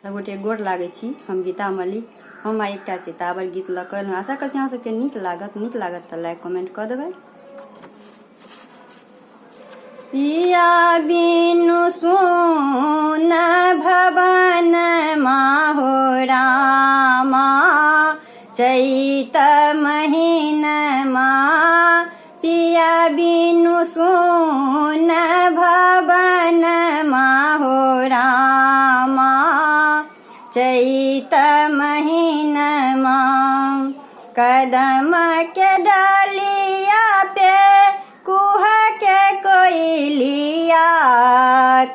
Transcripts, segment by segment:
सबगोटे गोर लागै छी। हम गीता मलिक। हम आइ एकटा चेतावर गीत लऽ कऽ एलहुँ। आशा करैत छी अहाँ सबके नीक लागत तऽ लाइक कमेंट कऽ देबै। पिया बिनु सुन भवन माहो रामा, चैत महीनमा पिया बिनु सुन भवन माहो रामा, चैत महीनमा कदम के डालिया पे कुह के कोयलिया,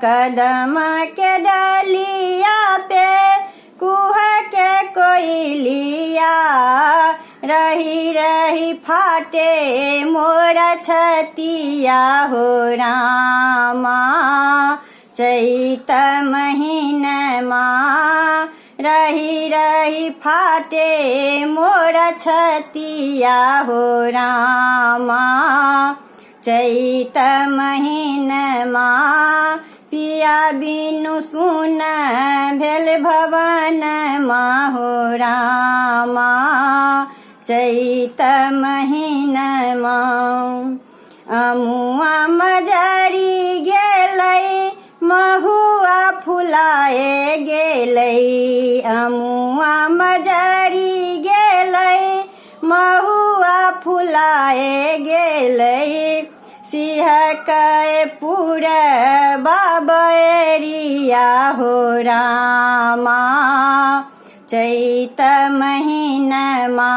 कदम के डालिया पे कुह के कोयलिया, रही रही फाटे मोरा छतिया हो रामा, चैत महीनमा रही रही फाटे मोरा छतिया हो रामा, चैत महीनमा पिया बिनु सुन भेल भवन माहो रामा, चैत महीनमा अमुआ मजरी गेलै महुआ फुलाए गेलै, अमुआ मजरी गेलै महुआ फुलाए गेलै, सिहकै पूरबा बैरिया हो रामा, चैत महीनमा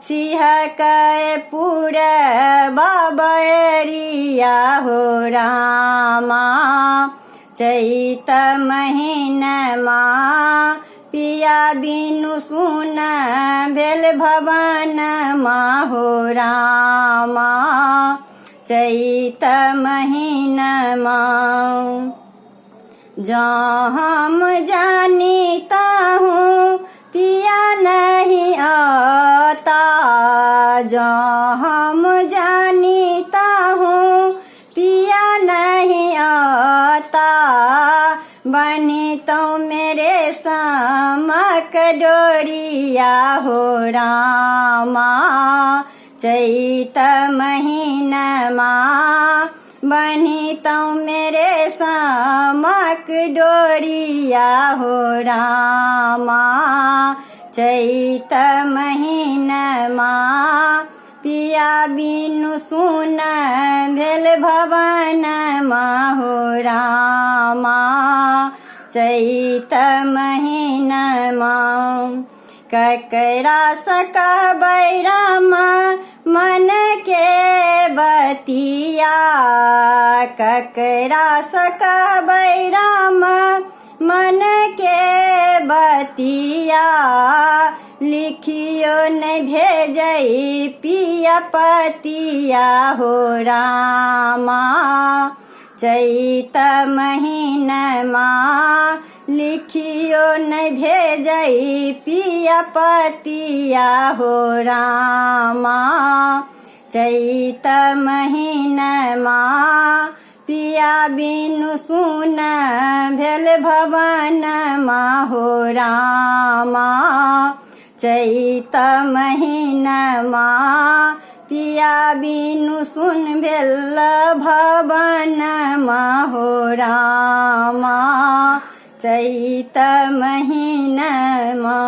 सिहकै पूरबा बैरिया हो रामा, चैत महीनमा पिया बिनु सुन भेल भवन माहो रामा, चैत महीनमा जहाँ हम जानीता हूँ पिया नहीं आता, जहाँ हम जानीता हूँ पिया नहीं आता, बनी तो मेरे समक डोरिया हो रामा, चैत महीनमा बनी तो मेरे समक डोरिया हो रामा, चैत महीनमा पिया बिनु सुन भेल भवन माहो रामा, चैत महीनमा ककरा सकबै रामा मन के बतिया, ककरा सकबै रामा मन के बतिया, लिखियो नहीं भेजै पिया पतिया हो रामा, चैत महीनमा लिखियो नहीं भेजै पिया पतिया हो रामा, चैत महीनमा पिया बिनु सुन भेल भवन माहो रामा, चैत महीनमा पिया बिनु सुन भेल भवन माहो रामा, चैत महीनमा।